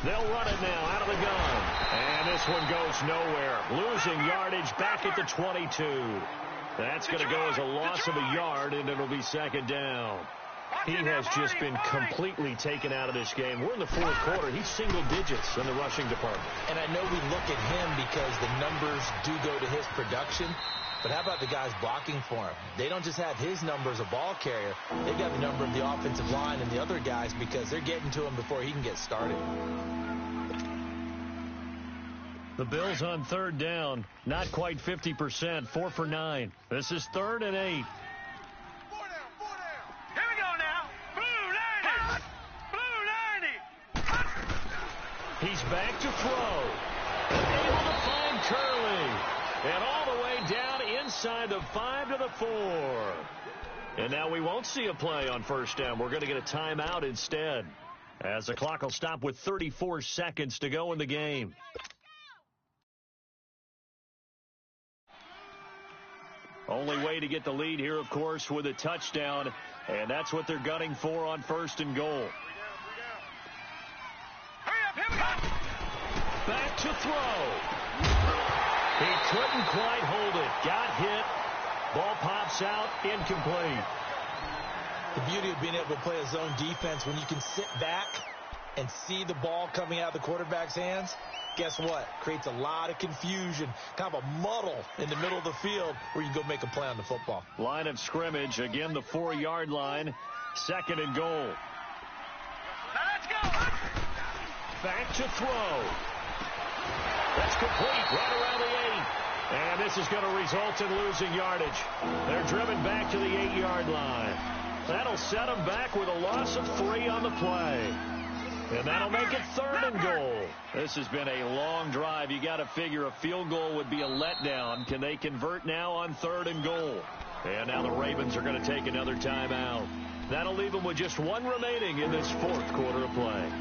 They'll run it now out of the gun. And this one goes nowhere. Losing yardage back at the 22. That's going to go as a loss of a yard, and it'll be 2nd down. He has just been completely taken out of this game. We're in the 4th quarter. He's single digits in the rushing department. And I know we look at him because the numbers do go to his production. But how about the guys blocking for him? They don't just have his number as a ball carrier. They've got the number of the offensive line and the other guys because they're getting to him before he can get started. The Bills on 3rd down, not quite 50%, 4 for 9. This is 3rd and 8. 4 down. Here we go now. Blue 90. He's back to throw. And able to find Curley. And all the way down inside the 5 to the 4. And now we won't see a play on 1st down. We're going to get a timeout instead, as the clock will stop with 34 seconds to go in the game. Only way to get the lead here, of course, with a touchdown, and that's what they're gunning for on 1st and goal. Hurry up, here we go. Back to throw. He couldn't quite hold it. Got hit. Ball pops out, incomplete. The beauty of being able to play a zone defense when you can sit back and see the ball coming out of the quarterback's hands, guess what? Creates a lot of confusion, kind of a muddle in the middle of the field where you can go make a play on the football. Line of scrimmage, again the 4-yard line, 2nd and goal. Now let's go. Back to throw. That's complete right around the 8. And this is going to result in losing yardage. They're driven back to the 8-yard line. That'll set them back with a loss of 3 on the play. And that'll make it 3rd and goal. This has been a long drive. You got to figure a field goal would be a letdown. Can they convert now on 3rd and goal? And now the Ravens are going to take another timeout. That'll leave them with just 1 remaining in this 4th quarter of play.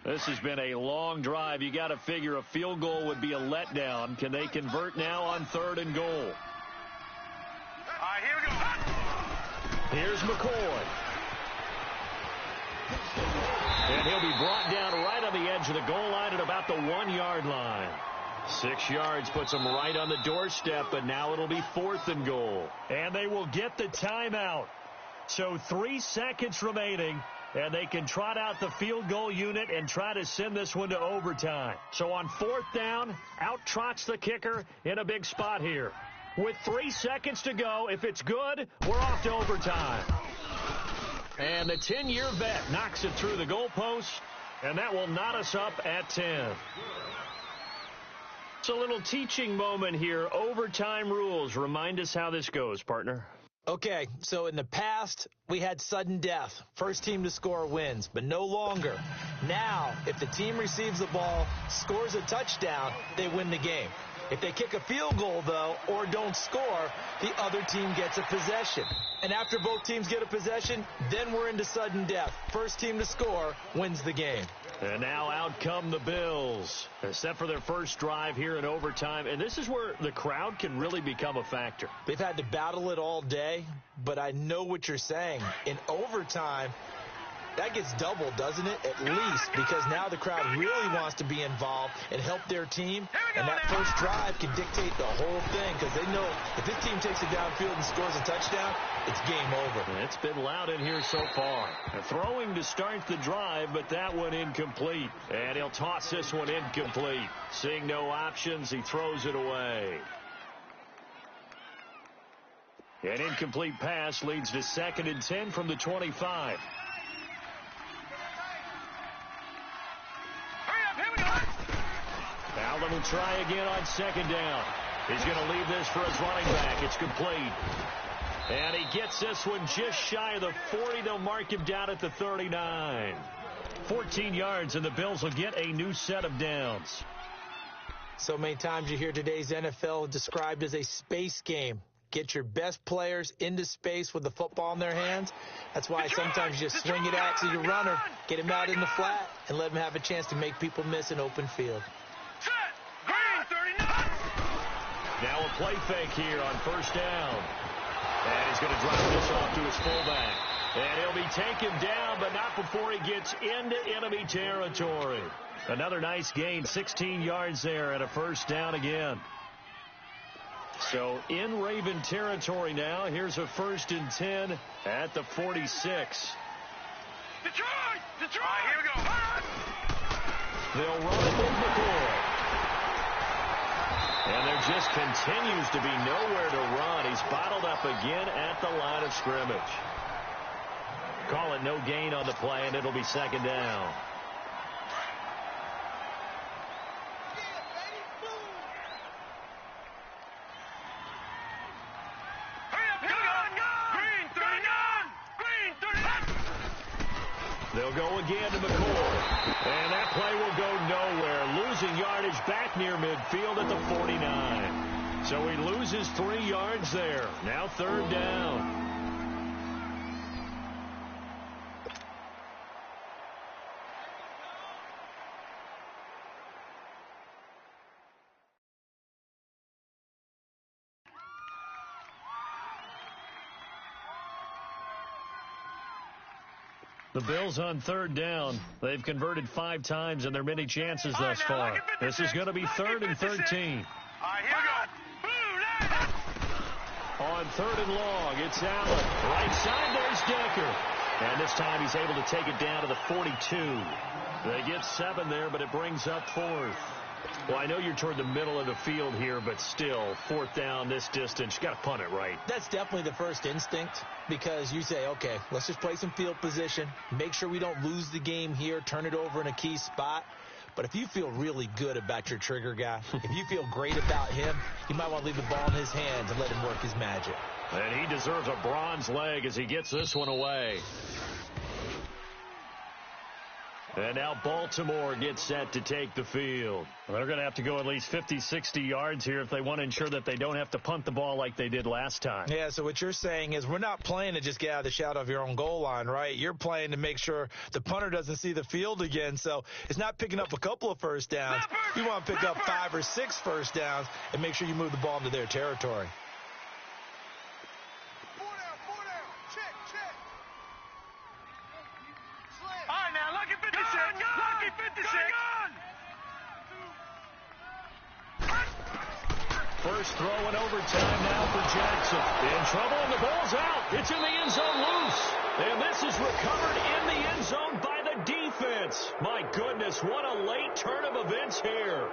This has been a long drive. You got to figure a field goal would be a letdown. Can they convert now on 3rd and goal? All right, here we go. Here's McCoy. And he'll be brought down right on the edge of the goal line at about the 1-yard line. 6 yards puts him right on the doorstep, but now it'll be 4th and goal. And they will get the timeout. So 3 seconds remaining, and they can trot out the field goal unit and try to send this one to overtime. So on 4th down, out trots the kicker in a big spot here. With 3 seconds to go, if it's good, we're off to overtime. And the 10-year vet knocks it through the goalpost, and that will knot us up at 10. It's a little teaching moment here. Overtime rules. Remind us how this goes, partner. Okay, so in the past, we had sudden death. First team to score wins, but no longer. Now, if the team receives the ball, scores a touchdown, they win the game. If they kick a field goal, though, or don't score, the other team gets a possession. And after both teams get a possession, then we're into sudden death. First team to score wins the game. And now out come the Bills, except for their first drive here in overtime. And this is where the crowd can really become a factor. They've had to battle it all day, but I know what you're saying. In overtime, That gets doubled, doesn't it? At least, because now the crowd really wants to be involved and help their team. And that first drive can dictate the whole thing, because they know if this team takes it downfield and scores a touchdown, it's game over. It's been loud in here so far. Throwing to start the drive, but that one incomplete. And he'll toss this one incomplete. Seeing no options, he throws it away. An incomplete pass leads to 2nd and 10 from the 25. Allen will try again on 2nd down. He's going to leave this for his running back. It's complete. And he gets this one just shy of the 40. They'll mark him down at the 39. 14 yards, and the Bills will get a new set of downs. So many times you hear today's NFL described as a space game. Get your best players into space with the football in their hands. That's why sometimes you just swing it out to your runner, get him out in the flat, and let him have a chance to make people miss an open field. Now a play fake here on 1st down. And he's going to drop this off to his fullback. And he'll be taken down, but not before he gets into enemy territory. Another nice gain, 16 yards there, and a 1st down again. So in Raven territory now. Here's a 1st and 10 at the 46. Detroit! Detroit! Here we go. They'll run it with McCoy. And there just continues to be nowhere to run. He's bottled up again at the line of scrimmage. Call it no gain on the play, and it'll be 2nd down. They'll go again to McCoy. And that play will go nowhere. Losing yardage back near midfield at the 49. So he loses 3 yards there. Now 3rd down. The Bills on 3rd down. They've converted 5 times in their many chances thus far. This is going to be 3rd and 13. All right, here we go. On 3rd and long, it's Allen. Right side, there's Decker. And this time he's able to take it down to the 42. They get 7 there, but it brings up 4th. Well, I know you're toward the middle of the field here, but still, 4th down this distance, you got to punt it right. That's definitely the first instinct, because you say, okay, let's just play some field position, make sure we don't lose the game here, turn it over in a key spot. But if you feel really good about your trigger guy, if you feel great about him, you might want to leave the ball in his hands and let him work his magic. And he deserves a bronze leg as he gets this one away. And now Baltimore gets set to take the field. Well, they're going to have to go at least 50, 60 yards here if they want to ensure that they don't have to punt the ball like they did last time. Yeah, so what you're saying is we're not playing to just get out of the shadow of your own goal line, right? You're playing to make sure the punter doesn't see the field again. So it's not picking up a couple of 1st downs. You want to pick up 5 or 6 1st downs and make sure you move the ball into their territory. First throw in overtime now for Jackson. In trouble, and the ball's out. It's in the end zone loose. And this is recovered in the end zone by the defense. My goodness, what a late turn of events here.